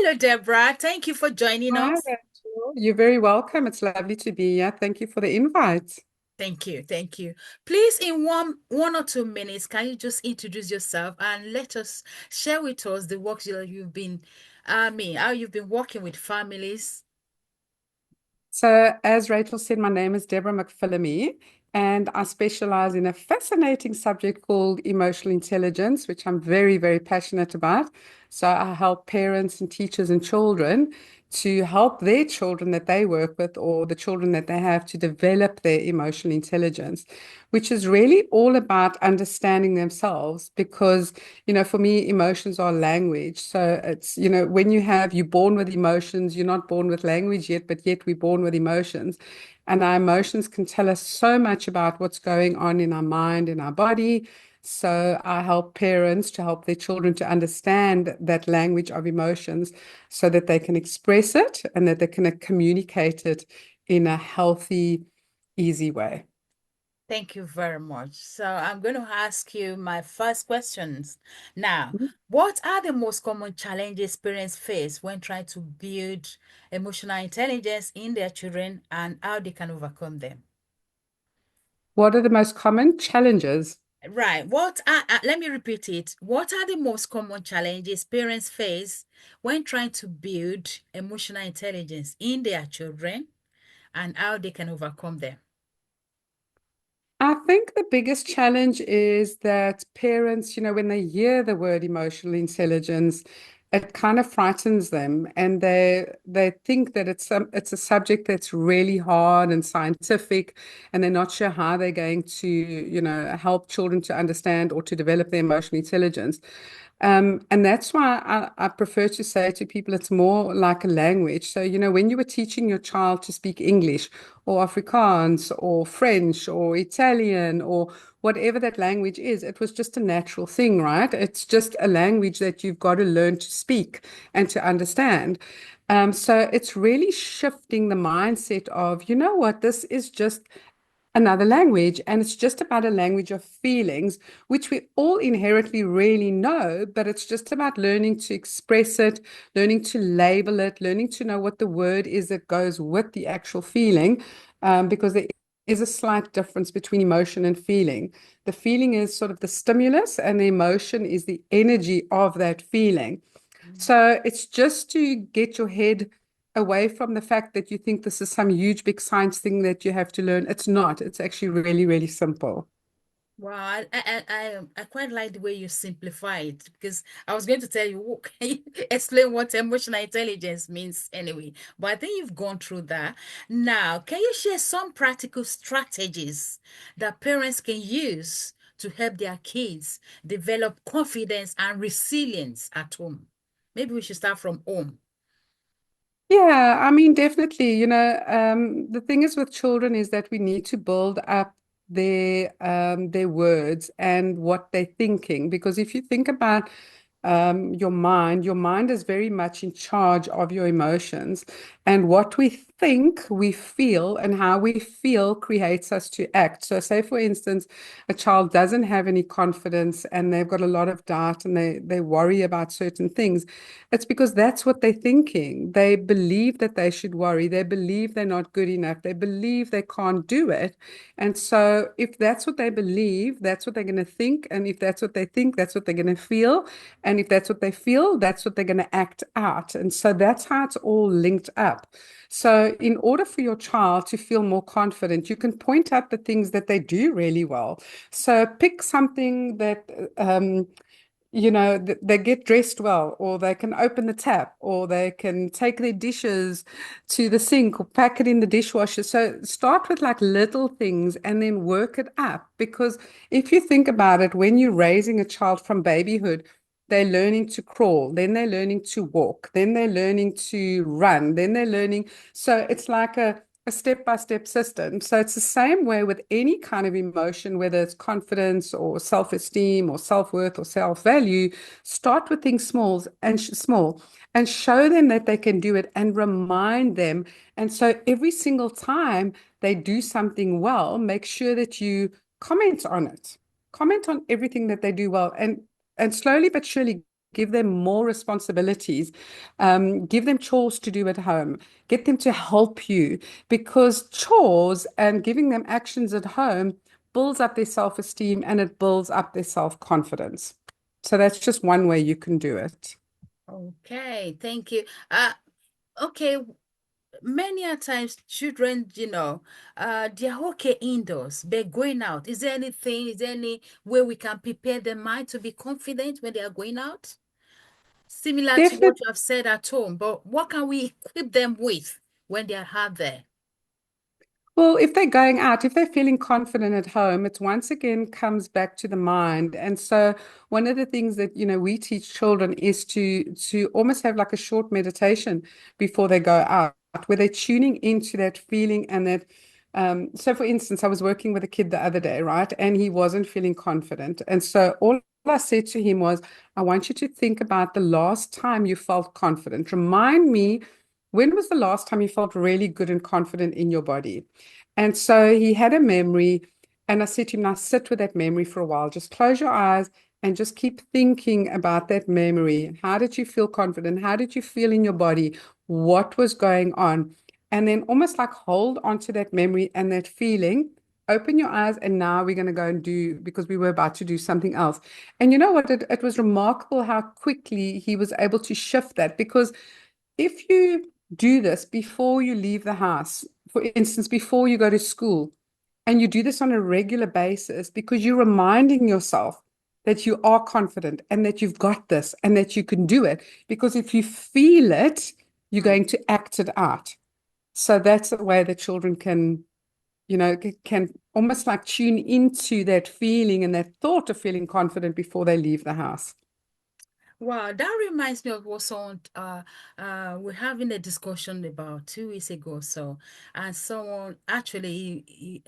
Hello, Deborah. Thank you for joining Hi, us. Rachel. You're very welcome. It's lovely to be here. Thank you for the invite. Thank you. Thank you. Please, in one or 2 minutes, can you just introduce yourself and let us share with us the work that you've been, how you've been working with families? So, as Rachel said, my name is Deborah McFillamy, and I specialize in a fascinating subject called emotional intelligence, which I'm very, very passionate about. So, I help parents and teachers and children to help their children that they work with or the children that they have to develop their emotional intelligence, which is really all about understanding themselves because for me, emotions are language. So it's, when you're born with emotions, you're not born with language yet, but yet we're born with emotions. And our emotions can tell us so much about what's going on in our mind, in our body. So I help parents to help their children to understand that language of emotions so that they can express it and that they can communicate it in a healthy, easy way. Thank you very much. So I'm going to ask you my first questions. Now, what are the most common challenges parents face when trying to build emotional intelligence in their children and how they can overcome them? What are the most common challenges? Right. Let me repeat it. What are the most common challenges parents face when trying to build emotional intelligence in their children and how they can overcome them? I think the biggest challenge is that parents, when they hear the word emotional intelligence, it kind of frightens them, and they think that it's a subject that's really hard and scientific, and they're not sure how they're going to, help children to understand or to develop their emotional intelligence. And that's why I prefer to say to people it's more like a language. So, when you were teaching your child to speak English or Afrikaans or French or Italian or whatever that language is, it was just a natural thing, right? It's just a language that you've got to learn to speak and to understand. So it's really shifting the mindset of, you know what, this is just another language, and it's just about a language of feelings, which we all inherently really know, but it's just about learning to express it, learning to label it, learning to know what the word is that goes with the actual feeling, because there is a slight difference between emotion and feeling. The feeling is sort of the stimulus, and the emotion is the energy of that feeling. So it's just to get your head away from the fact that you think this is some huge big science thing that you have to learn. It's not. It's actually really, really simple. Wow, I quite like the way you simplify it because I was going to tell you, can you explain what emotional intelligence means anyway? But I think you've gone through that. Now, can you share some practical strategies that parents can use to help their kids develop confidence and resilience at home? Maybe we should start from home. Yeah, I mean, definitely. The thing is with children is that we need to build up their words and what they're thinking. Because if you think about your mind is very much in charge of your emotions. And what we think, we feel, and how we feel creates us to act. So, say, for instance, a child doesn't have any confidence and they've got a lot of doubt and they worry about certain things. It's because that's what they're thinking. They believe that they should worry. They believe they're not good enough. They believe they can't do it. And so, if that's what they believe, that's what they're going to think. And if that's what they think, that's what they're going to feel. And if that's what they feel, that's what they're going to act out. And so that's how it's all linked up. So, in order for your child to feel more confident, you can point out the things that they do really well. So, pick something that, they get dressed well, or they can open the tap, or they can take their dishes to the sink or pack it in the dishwasher. So start with like little things and then work it up. Because if you think about it, when you're raising a child from babyhood, they're learning to crawl, then they're learning to walk, then they're learning to run, then they're learning. So it's like a step-by-step system. So it's the same way with any kind of emotion, whether it's confidence or self-esteem or self-worth or self-value. Start with things small and show them that they can do it and remind them. And so every single time they do something well, make sure that comment on it. Comment on everything that they do well, and slowly but surely give them more responsibilities, give them chores to do at home, get them to help you, because chores and giving them actions at home builds up their self-esteem and it builds up their self-confidence. So that's just one way you can do it. Okay, thank you. Okay, many a times children, they're okay indoors, but going out. Is there any way we can prepare their mind to be confident when they are going out? Similar to what Definitely. you have said at home, but what can we equip them with when they are out there? Well, if they're going out, if they're feeling confident at home, it once again comes back to the mind. And so one of the things that, we teach children is to almost have like a short meditation before they go out, where they're tuning into that feeling and that. So for instance, I was working with a kid the other day, right? And he wasn't feeling confident. And so all I said to him was, I want you to think about the last time you felt confident. Remind me, when was the last time you felt really good and confident in your body? And so he had a memory, and I said to him, now sit with that memory for a while. Just close your eyes and just keep thinking about that memory. How did you feel confident? How did you feel in your body? What was going on? And then almost like hold on to that memory and that feeling. Open your eyes, and now we're going to go and do, because we were about to do something else. And you know what? It was remarkable how quickly he was able to shift that, because if you do this before you leave the house, for instance, before you go to school, and you do this on a regular basis, because you're reminding yourself that you are confident and that you've got this and that you can do it. Because if you feel it, you're Hmm. going to act it out. So that's the way that children can, can almost like tune into that feeling and that thought of feeling confident before they leave the house. Wow, that reminds me of what someone we're having a discussion about 2 weeks ago or so, and someone actually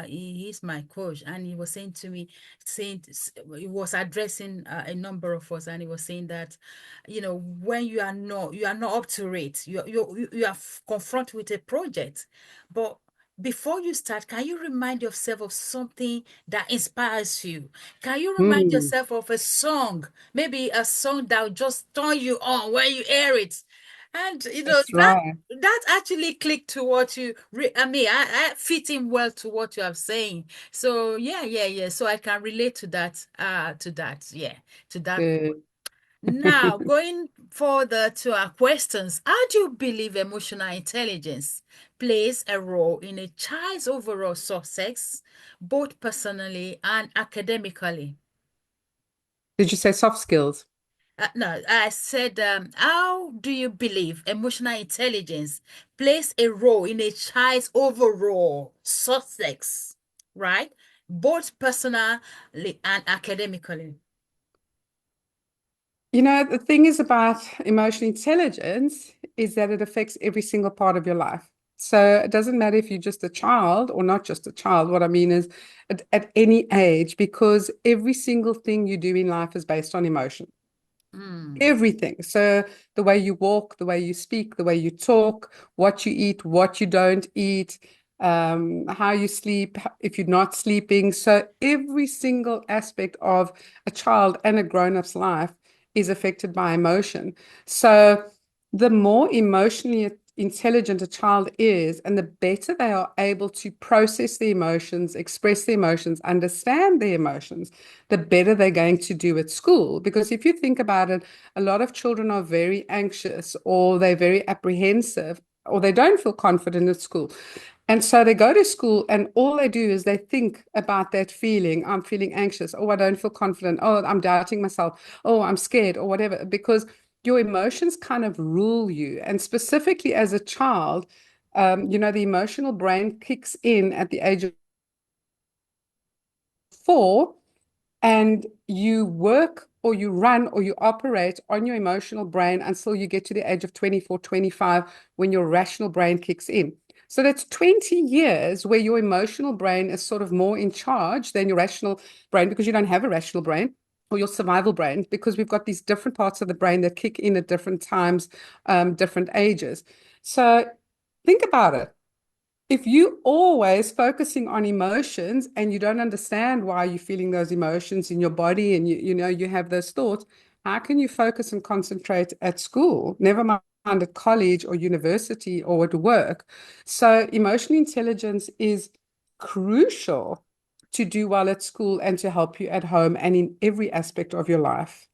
he's my coach, and he was saying to me, he was addressing a number of us, and he was saying that, when you are not up to rate, you are confronted with a project, but before you start, can you remind yourself of something that inspires you? Can you remind Hmm, yourself of a song? Maybe a song that will just turn you on when you hear it. And that's that right. that actually clicked to what I mean, I fit in well to what you are saying. So yeah, yeah, yeah. So I can relate yeah, to that. Good. Now, going further to our questions, how do you believe emotional intelligence plays a role in a child's overall success, both personally and academically? Did you say soft skills? No, I said, how do you believe emotional intelligence plays a role in a child's overall success, right? Both personally and academically. The thing is about emotional intelligence is that it affects every single part of your life. So it doesn't matter if you're just a child or not just a child. What I mean is at any age, because every single thing you do in life is based on emotion. Mm. Everything. So the way you walk, the way you speak, the way you talk, what you eat, what you don't eat, how you sleep, if you're not sleeping. So every single aspect of a child and a grown-up's life is affected by emotion. So the more emotionally intelligent a child is, and the better they are able to process the emotions, express the emotions, understand the emotions, the better they're going to do at school. Because if you think about it, a lot of children are very anxious or they're very apprehensive or they don't feel confident at school. And so they go to school and all they do is they think about that feeling. I'm feeling anxious. Oh, I don't feel confident. Oh, I'm doubting myself. Oh, I'm scared or whatever, because your emotions kind of rule you. And specifically as a child, the emotional brain kicks in at the age of 4, and you work or you run or you operate on your emotional brain until you get to the age of 24, 25, when your rational brain kicks in. So that's 20 years where your emotional brain is sort of more in charge than your rational brain, because you don't have a rational brain or your survival brain, because we've got these different parts of the brain that kick in at different times, different ages. So think about it. If you always focusing on emotions and you don't understand why you're feeling those emotions in your body, and you have those thoughts, how can you focus and concentrate at school, never mind at college or university or at work? So emotional intelligence is crucial to do well at school and to help you at home and in every aspect of your life.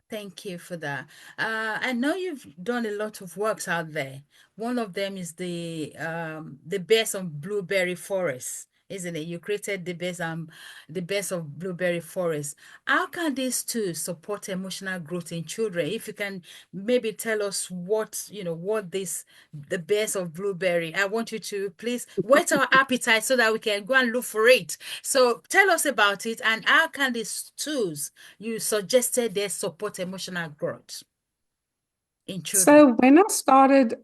Thank you for that. I know you've done a lot of works out there. One of them is the best of blueberry forest, isn't it? You created the best of blueberry forest. How can these two support emotional growth in children? If you can maybe tell us what this the best of blueberry. I want you to please whet our appetite so that we can go and look for it. So tell us about it and how can these tools you suggested they support emotional growth in children. So when I started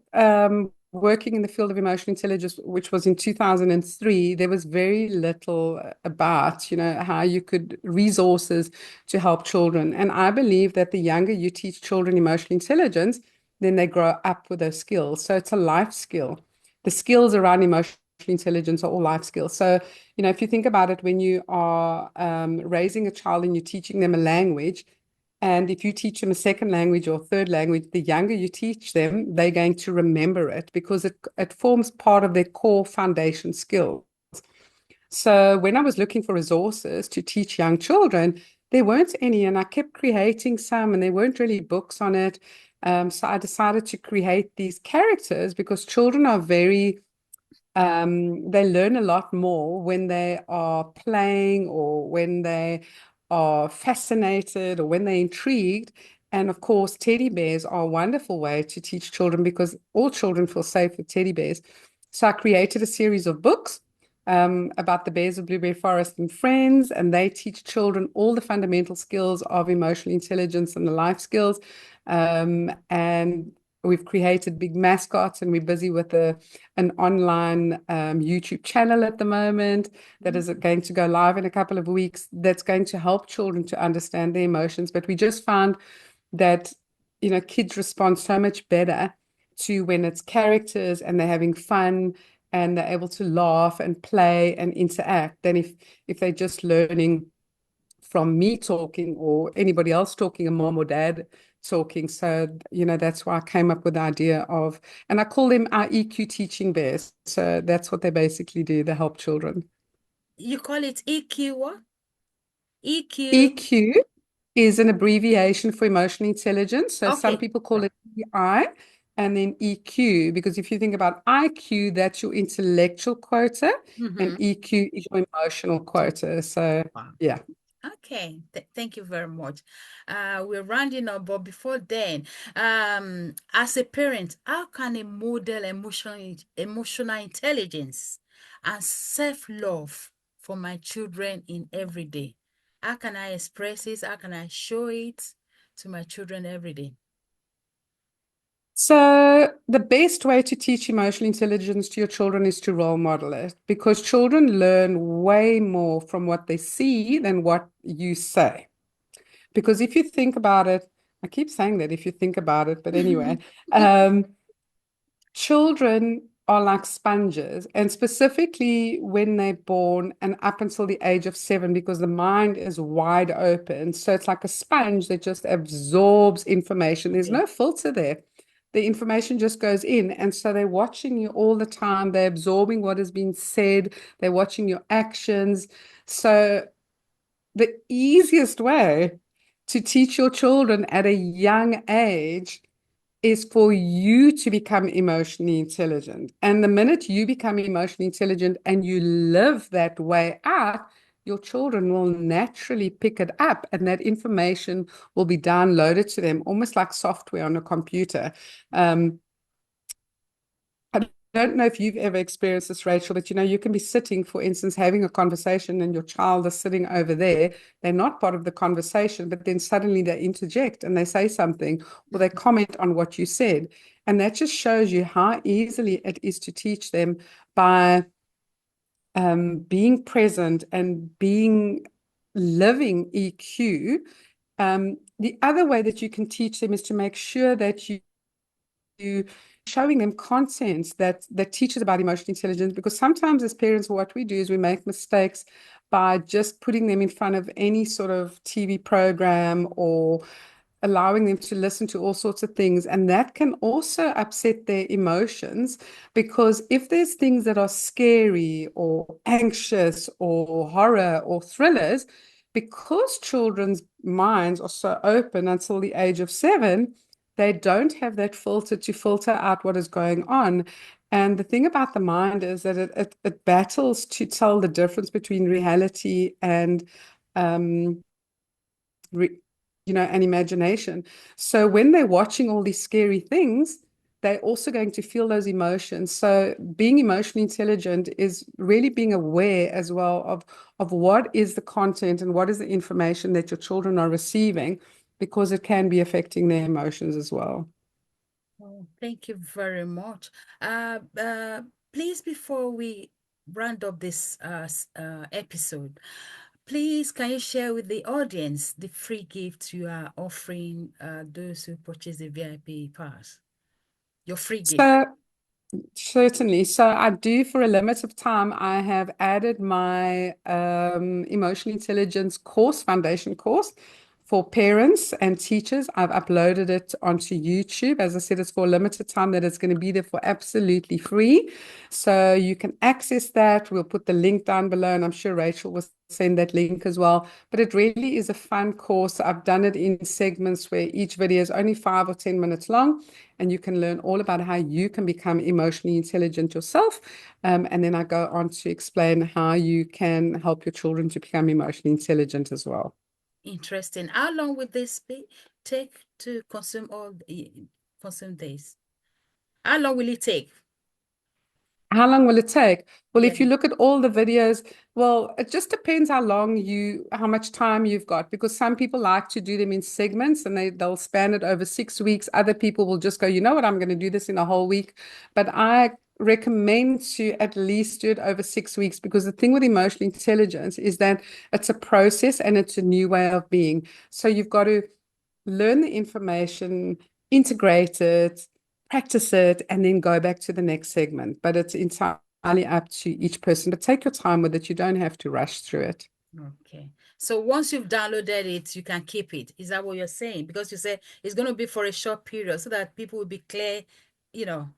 working in the field of emotional intelligence, which was in 2003, there was very little about, how you could resources to help children. And I believe that the younger you teach children emotional intelligence, then they grow up with those skills. So it's a life skill. The skills around emotional intelligence are all life skills. So, if you think about it, when you are raising a child and you're teaching them a language, and if you teach them a second language or third language, the younger you teach them, they're going to remember it because it forms part of their core foundation skills. So when I was looking for resources to teach young children, there weren't any, and I kept creating some, and there weren't really books on it. So I decided to create these characters because children are they learn a lot more when they are playing or when they are fascinated or when they're intrigued. And of course, teddy bears are a wonderful way to teach children because all children feel safe with teddy bears. So I created a series of books about the bears of Blueberry Forest and friends, and they teach children all the fundamental skills of emotional intelligence and the life skills. And we've created big mascots, and we're busy with an online YouTube channel at the moment that is going to go live in a couple of weeks. That's going to help children to understand their emotions. But we just found that kids respond so much better to when it's characters and they're having fun and they're able to laugh and play and interact than if they're just learning from me talking or anybody else talking, a mom or dad talking. So, that's why I came up with the idea of, and I call them our EQ teaching bears. So that's what they basically do. They help children. You call it EQ what? EQ. EQ is an abbreviation for emotional intelligence. So some Okay. people call it EI and then EQ, because if you think about IQ, that's your intellectual quota, and Mm-hmm. EQ is your emotional quota. So, Wow. yeah. Okay, thank you very much. We're rounding up, but before then, as a parent, how can a model emotional intelligence and self-love for my children in every day? How can I express it? How can I show it to my children every day? So, the best way to teach emotional intelligence to your children is to role model it because children learn way more from what they see than what you say. Because if you think about it, I keep saying that if you think about it, but anyway, um, children are like sponges, and specifically when they're born and up until the age of 7, because the mind is wide open. So it's like a sponge that just absorbs information. There's Okay. no filter there. The information just goes in. And so they're watching you all the time. They're absorbing what has been said. They're watching your actions. So the easiest way to teach your children at a young age is for you to become emotionally intelligent. And the minute you become emotionally intelligent and you live that way out, your children will naturally pick it up and that information will be downloaded to them almost like software on a computer. Um, I don't know if you've ever experienced this, Rachel, but you can be sitting, for instance, having a conversation and your child is sitting over there. They're not part of the conversation, but then suddenly they interject and they say something or they comment on what you said. And that just shows you how easily it is to teach them by being present and being living EQ. The other way that you can teach them is to make sure that you showing them content that teaches about emotional intelligence, because sometimes as parents what we do is we make mistakes by just putting them in front of any sort of TV program or allowing them to listen to all sorts of things. And that can also upset their emotions, because if there's things that are scary or anxious or horror or thrillers, because children's minds are so open until the age of 7, they don't have that filter to filter out what is going on. And the thing about the mind is that it battles to tell the difference between reality and um, re, and imagination. So when they're watching all these scary things, they're also going to feel those emotions. So being emotionally intelligent is really being aware as well of what is the content and what is the information that your children are receiving, because it can be affecting their emotions as well. Oh, thank you very much. Please, before we round up this episode, please can you share with the audience the free gifts you are offering those who purchase the VIP pass? Your free gift. So certainly. So I do, for a limited time, I have added my emotional intelligence course, foundation course for parents and teachers. I've uploaded it onto YouTube. As I said, it's for a limited time, that it's going to be there for absolutely free. So you can access that. We'll put the link down below, and I'm sure Rachel will send that link as well. But it really is a fun course. I've done it in segments where each video is only 5 or 10 minutes long, and you can learn all about how you can become emotionally intelligent yourself. And then I go on to explain how you can help your children to become emotionally intelligent as well. Interesting. How long will this be take to consume consume this? How long will it take? How long will it take? Well, Yeah. if you look at all the videos, well, it just depends how much time you've got, because some people like to do them in segments and they'll span it over 6 weeks. Other people will just go, you know what, I'm going to do this in a whole week. But I recommend to at least do it over 6 weeks, because the thing with emotional intelligence is that it's a process and it's a new way of being. So you've got to learn the information, integrate it, practice it, and then go back to the next segment. But it's entirely up to each person. But take your time with it. You don't have to rush through it. Okay. So once you've downloaded it, you can keep it. Is that what you're saying? Because you said it's going to be for a short period so that people will be clear, you know,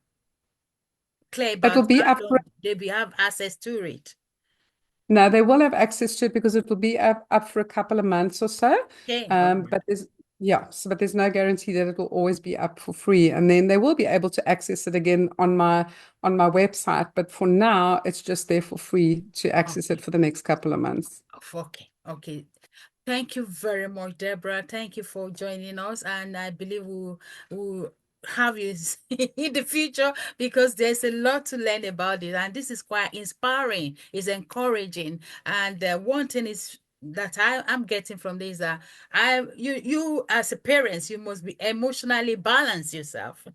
clear It about will be how up for long they will have access to it. No, they will have access to it, because it will be up for a couple of months or so. Okay. All right. But there's no guarantee that it will always be up for free. And then they will be able to access it again on my website. But for now, it's just there for free to access it Okay. for the next couple of months. Okay. Okay. Thank you very much, Deborah. Thank you for joining us. And I believe we'll have you in the future because there's a lot to learn about it. And this is quite inspiring, it's encouraging. And one thing is that I'm getting from this that you as a parent, you must be emotionally balanced yourself.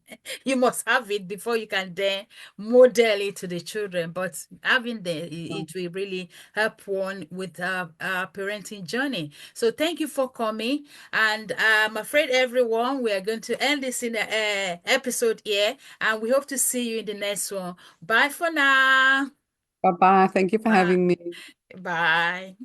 You must have it before you can then model it to the children. But having it will really help one with our parenting journey. So thank you for coming. And I'm afraid everyone, we are going to end this in the episode here. And we hope to see you in the next one. Bye for now. Bye bye. Thank you for Bye. having me. Bye.